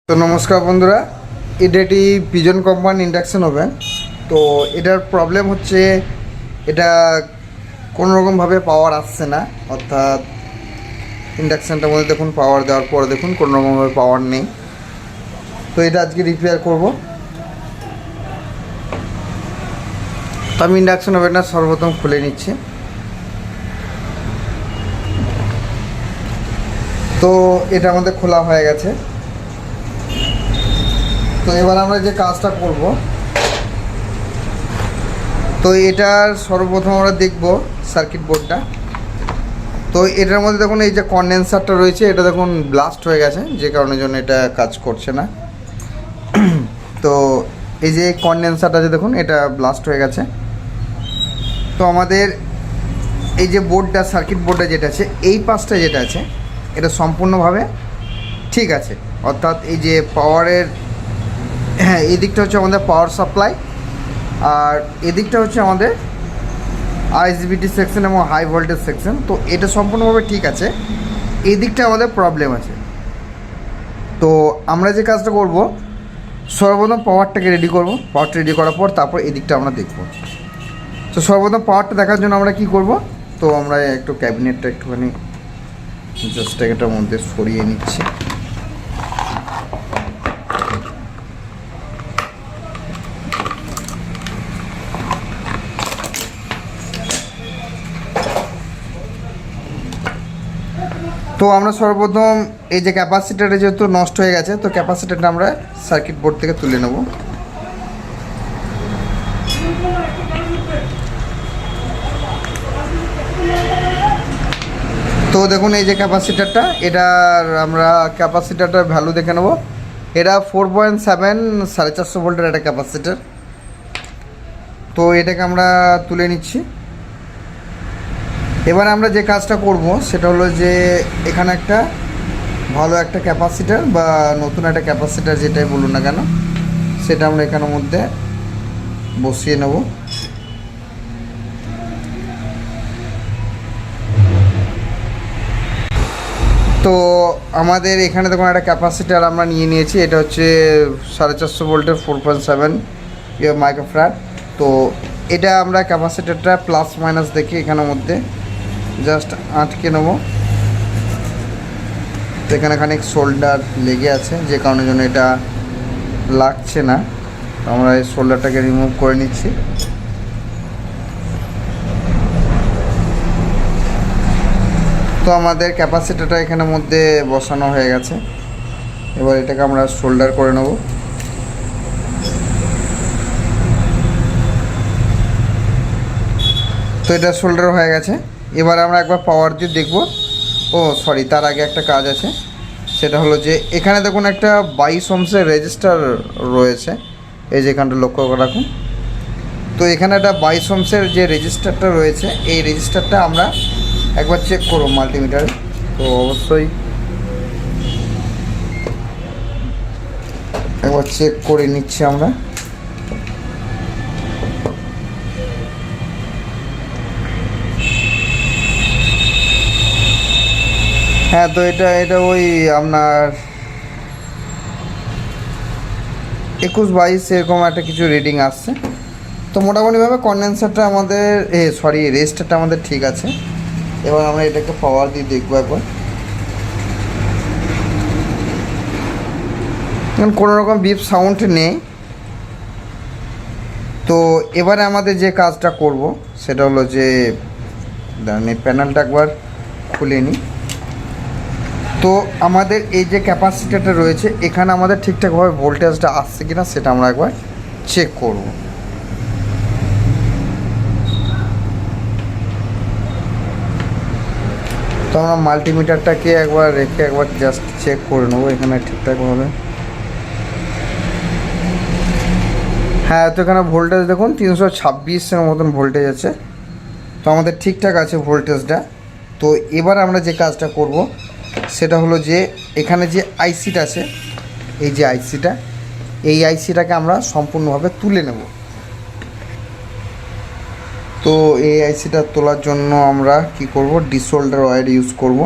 তো নমস্কার বন্ধুরা, এটা একটি পিজন কোম্পানি ইন্ডাকশন ওভেন। তো এটার প্রবলেম হচ্ছে এটা কোনো রকমভাবে পাওয়ার আসছে না, অর্থাৎ ইন্ডাকশানটার মধ্যে দেখুন পাওয়ার দেওয়ার পরে দেখুন কোনো রকমভাবে পাওয়ার নেই। তো এটা আজকে রিপেয়ার করব। তো আমি ইন্ডাকশন ওভেনটা সর্বপ্রথম খুলে নিচ্ছি। তো এটা আমাদের খোলা হয়ে গেছে। তো এবার আমরা যে কাজটা করব, তো এটার সর্বপ্রথম আমরা দেখব সার্কিট বোর্ডটা। তো এটার মধ্যে দেখুন এই যে কন্ডেন্সারটা রয়েছে, এটা দেখুন ব্লাস্ট হয়ে গেছে, যে কারণের জন্য এটা কাজ করছে না। তো এই যে কন্ডেন্সারটা যে দেখুন এটা ব্লাস্ট হয়ে গেছে। তো আমাদের এই যে বোর্ডটা, সার্কিট বোর্ডটা যেটা আছে, এই পাশটা যেটা আছে এটা সম্পূর্ণভাবে ঠিক আছে। অর্থাৎ এই যে পাওয়ারের, হ্যাঁ, এই দিকটা হচ্ছে আমাদের পাওয়ার সাপ্লাই, আর এদিকটা হচ্ছে আমাদের আইএসবিটি সেকশন এবং হাই ভোল্টেজ সেকশন। তো এটা সম্পূর্ণভাবে ঠিক আছে, এই দিকটা আমাদের প্রবলেম আছে। তো আমরা যে কাজটা করব, সর্বপ্রথম পাওয়ারটাকে রেডি করব। পাওয়ারটা রেডি করার পর তারপর এদিকটা আমরা দেখব। তো সর্বপ্রথম পাওয়ারটা দেখার জন্য আমরা কি করব, তো আমরা একটু ক্যাবিনেটটা একটুখানি জাস্ট এটার মধ্যে সরিয়ে নিচ্ছি। তো আমরা সর্বপ্রথম এই যে ক্যাপাসিটারটা যেহেতু নষ্ট হয়ে গেছে, তো ক্যাপাসিটারটা আমরা সার্কিট বোর্ড থেকে তুলে নেব। তো দেখুন এই যে ক্যাপাসিটারটা, এটার আমরা ক্যাপাসিটারটার ভ্যালু দেখে নেব। এটা 4.7 450 ভোল্টের একটা ক্যাপাসিটার। তো এটাকে আমরা তুলে নিচ্ছি। এবার আমরা যে কাজটা করব সেটা হলো যে এখানে একটা ভালো একটা ক্যাপাসিটার বা নতুন একটা ক্যাপাসিটার যেটাই বলুন না কেন, সেটা আমরা এখানের মধ্যে বসিয়ে নেব। তো আমাদের এখানে দেখুন একটা ক্যাপাসিটার আমরা নিয়ে নিয়েছি। এটা হচ্ছে 450 ভোল্টের 4.7 মাইক্রোফ্যারাড। তো এটা আমরা ক্যাপাসিটারটা প্লাস মাইনাস দেখে এখানের মধ্যে জাস্ট আটকে নেব। তো এখানে খানিক শোল্ডার লেগে আছে, যে কারণের জন্য এটা লাগছে না। আমরা এই শোল্ডারটাকে রিমুভ করে নিচ্ছি। তো আমাদের ক্যাপাসিটারটা এখানের মধ্যে বসানো হয়ে গেছে। এবার এটাকে আমরা শোল্ডার করে নেব। তো এটা শোল্ডার হয়ে গেছে। এবার আমরা একবার পাওয়ার দিয়ে দেখব। ও সরি, তার আগে একটা কাজ আছে। সেটা হলো যে এখানে দেখুন একটা 22 ওহমের রেজিস্টার রয়েছে, এই যে এখানটা লক্ষ্য করে রাখুন। তো এখানে একটা 22 ওহমের যে রেজিস্টারটা রয়েছে, এই রেজিস্টারটা আমরা একবার চেক করব মাল্টিমিটারে। তো অবশ্যই একবার চেক করে নিচ্ছি আমরা। হ্যাঁ, তো এটা ওই আপনার 21-22 এরকম একটা কিছু রিডিং আসছে। তো মোটামুটিভাবে কন্ডেন্সারটা আমাদের রেজিস্টারটা আমাদের ঠিক আছে। এবার আমরা এটাকে পাওয়ার দিয়ে দেখবো একবার। কোনো রকম বিপ সাউন্ড নেই। তো এবারে আমাদের যে কাজটা করব সেটা হলো যে এই প্যানেলটা একবার খুলে নিই। তো আমাদের এই যে ক্যাপাসিটারটা রয়েছে, এখানে আমাদের ঠিকঠাকভাবে ভোল্টেজটা আসছে কিনা সেটা আমরা একবার চেক করব। তো আমরা মাল্টিমিটারটাকে একবার রেখে একবার জাস্ট চেক করে নেবো এখানে ঠিকঠাকভাবে। হ্যাঁ, তো এখানে ভোল্টেজ দেখুন 326-এর মতন ভোল্টেজ আছে। তো আমাদের ঠিকঠাক আছে ভোল্টেজটা। তো এবার আমরা যে কাজটা করব সেটা হলো যে এখানে যে আইসিটা আছে, এই যে আইসিটা, এই আইসিটাকে আমরা সম্পূর্ণভাবে তুলে নেব। তো এই আইসিটা তোলার জন্য আমরা কি করব, ডিসোল্ডার ওয়্যার ইউজ করব।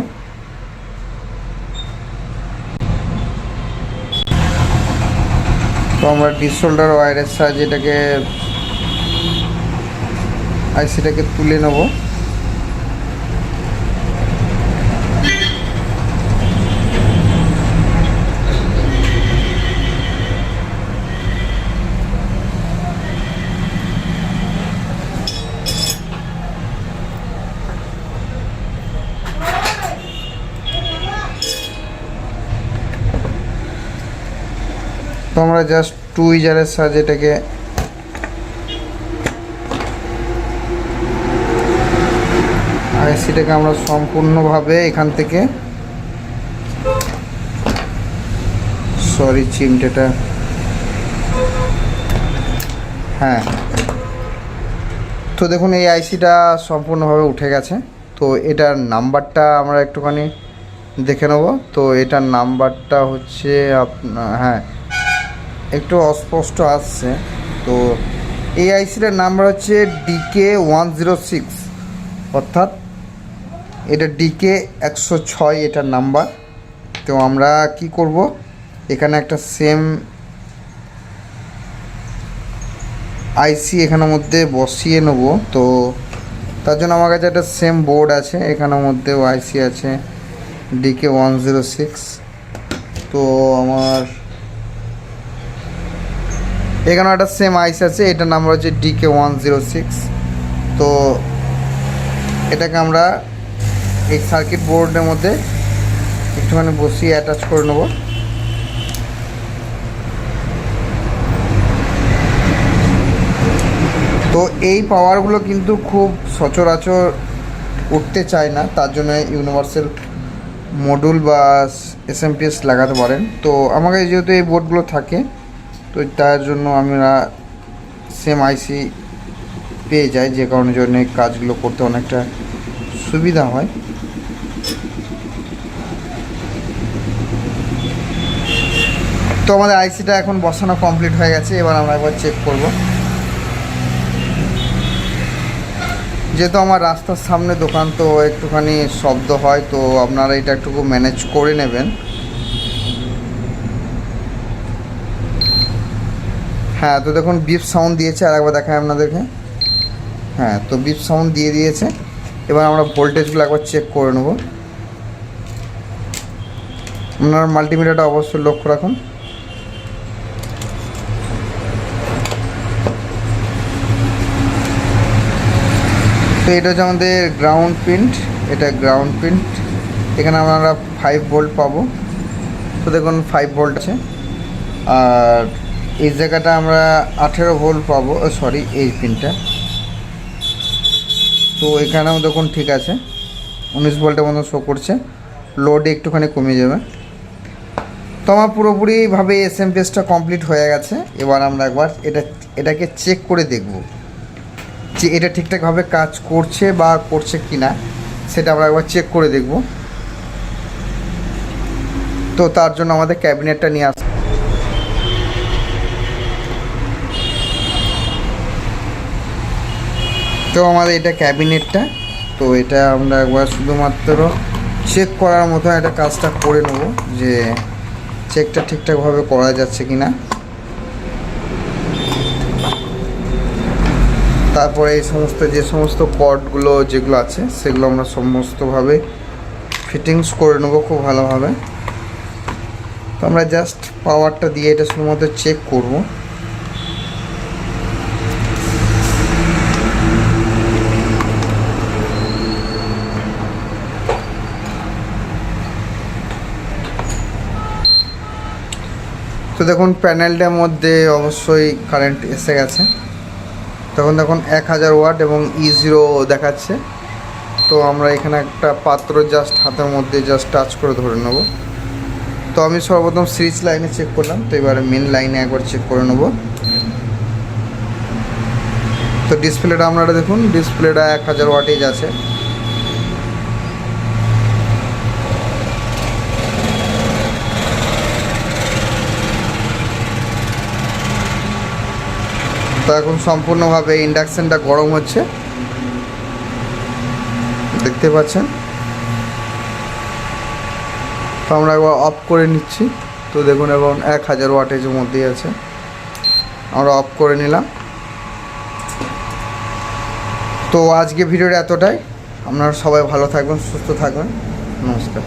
তো আমরা ডিসোল্ডার ওয়্যারের সাহায্যে এটাকে আইসিটাকে তুলে নেব। তো আমরা জাস্ট টুইজারের সাহায্যে এটাকে আইসিটাকে আমরা সম্পূর্ণভাবে এখান থেকে, সরি চিমটেটা, হ্যাঁ, তো দেখুন এই আইসিটা সম্পূর্ণভাবে উঠে গেছে। তো এটার নাম্বারটা আমরা একটুখানি দেখে নেব। তো এটার নাম্বারটা হচ্ছে আপনার, হ্যাঁ একটু অস্পষ্ট আসছে। তো এই আইসিটার নাম্বার হচ্ছে DK106, অর্থাৎ এটা DK106 এটার নাম্বার। তো আমরা কি করব, এখানে একটা সেম আইসি এখানের মধ্যে বসিয়ে নেব। তো তার জন্য আমার কাছে একটা সেম বোর্ড আছে, এখানের মধ্যেও আইসি আছে DK106। তো আমার এখানে একটা সেম আইসি আছে, এটার নাম্বার হচ্ছে DK106। তো এটাকে আমরা এই সার্কিট বোর্ডের মধ্যে একটুখানি বসিয়ে অ্যাটাচ করে নেব। তো এই পাওয়ারগুলো কিন্তু খুব সচরাচর উঠতে চায় না, তার জন্য ইউনিভার্সাল মডুল বা SMPS লাগাতে পারেন। তো আমার কাছে যেহেতু এই বোর্ডগুলো থাকে, তো তার জন্য আমরা সেম আইসি পেয়ে যাই, যে কারণের জন্য এই কাজগুলো করতে অনেকটা সুবিধা হয়। তো আমাদের আইসিটা এখন বসানো কমপ্লিট হয়ে গেছে। এবার আমরা একবার চেক করব। যেহেতু আমার রাস্তার সামনে দোকান, তো একটুখানি শব্দ হয়, তো আপনারা এটা একটু ম্যানেজ করে নেবেন। হ্যাঁ, তো দেখুন বিপ সাউন্ড দিয়েছে, আর একবার দেখায় আপনাদেরকে। হ্যাঁ, তো বিপ সাউন্ড দিয়ে দিয়েছে। এবার আমরা ভোল্টেজগুলো একবার চেক করে নেব। আপনার মাল্টিমিটারটা অবশ্যই লক্ষ্য রাখুন। তো এটা হচ্ছে আমাদের গ্রাউন্ড পিন, এটা গ্রাউন্ড পিন। এখানে আমরা 5 ভোল্ট পাবো। তো দেখুন 5 ভোল্ট আছে। আর এই জায়গাটা আমরা 18 ভোল্ট পাবো, সরি এই পিনটা। তো এখানেও দেখুন ঠিক আছে, 19 ভোল্টের মতো শো করছে। লোডে একটুখানি কমে যাবে। তো আমার পুরোপুরিভাবে SMPSটা কমপ্লিট হয়ে গেছে। এবার আমরা একবার এটাকে চেক করে দেখব যে এটা ঠিকঠাকভাবে কাজ করছে বা করছে কি না, সেটা আমরা একবার চেক করে দেখব। তো তার জন্য আমাদের ক্যাবিনেটটা নিয়ে আসতে, তো আমাদের এটা ক্যাবিনেটটা। তো এটা আমরা একবার শুধুমাত্র চেক করার মতো একটা কাজটা করে নেব, যে চেকটা ঠিকঠাকভাবে করা যাচ্ছে কি না। তারপরে এই সমস্ত যে সমস্ত কর্ডগুলো যেগুলো আছে, সেগুলো আমরা সমস্তভাবে ফিটিংস করে নেব খুব ভালোভাবে। তো আমরা জাস্ট পাওয়ারটা দিয়ে এটা শুধুমাত্র চেক করব। তো দেখুন প্যানেলটার মধ্যে অবশ্যই কারেন্ট এসে গেছে। তখন দেখুন 1000 ওয়াট এবং E0 দেখাচ্ছে। তো আমরা এখানে একটা পাত্র জাস্ট হাতের মধ্যে জাস্ট টাচ করে ধরে নেব। তো আমি সর্বপ্রথম সিরিজ লাইনে চেক করলাম। তো এবারে মেন লাইনে একবার চেক করে নেব। তো ডিসপ্লেটা আপনারা দেখুন, ডিসপ্লেটা 1000 ওয়াটেজ আছে। তো এখন সম্পূর্ণভাবে ইন্ডাকশানটা গরম হচ্ছে, দেখতে পাচ্ছেন। তো আমরা একবার অফ করে নিচ্ছি। তো দেখুন এখন 1000 ওয়াটেজের মধ্যেই আছে। আমরা অফ করে নিলাম। তো আজকে ভিডিওটা এতটাই। আপনারা সবাই ভালো থাকবেন, সুস্থ থাকবেন। নমস্কার।